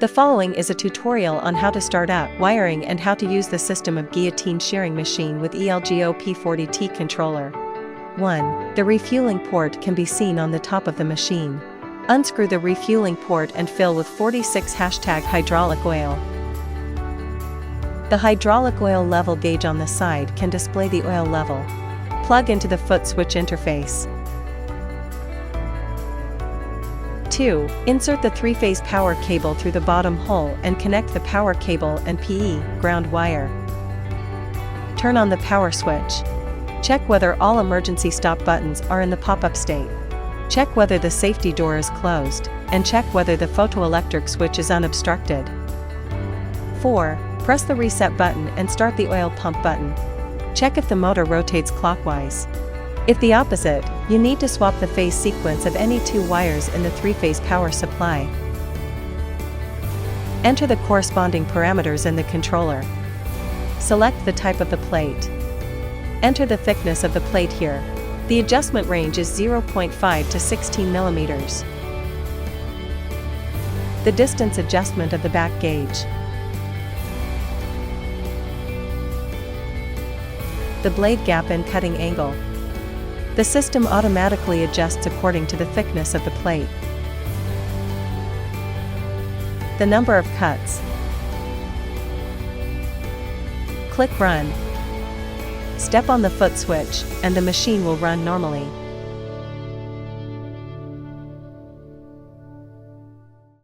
The following is a tutorial on how to start up wiring and how to use the system of Guillotine shearing machine with ELGO P40T controller. 1. The refueling port can be seen on the top of the machine. Unscrew the refueling port and fill with 46 hydraulic oil. The hydraulic oil level gauge on the side can display the oil level. Plug into the foot switch interface. 2. Insert the 3-phase power cable through the bottom hole and connect the power cable and PE ground wire. Turn on the power switch. Check whether all emergency stop buttons are in the pop-up state. Check whether the safety door is closed, and check whether the photoelectric switch is unobstructed. 4. Press the reset button and start the oil pump button. Check if the motor rotates clockwise. If the opposite, you need to swap the phase sequence of any 2 wires in the 3-phase power supply. Enter the corresponding parameters in the controller. Select the type of the plate. Enter the thickness of the plate here. The adjustment range is 0.5 to 16 millimeters. The distance adjustment of the back gauge. The blade gap and cutting angle. The system automatically adjusts according to the thickness of the plate. The number of cuts. Click Run. Step on the foot switch, and the machine will run normally.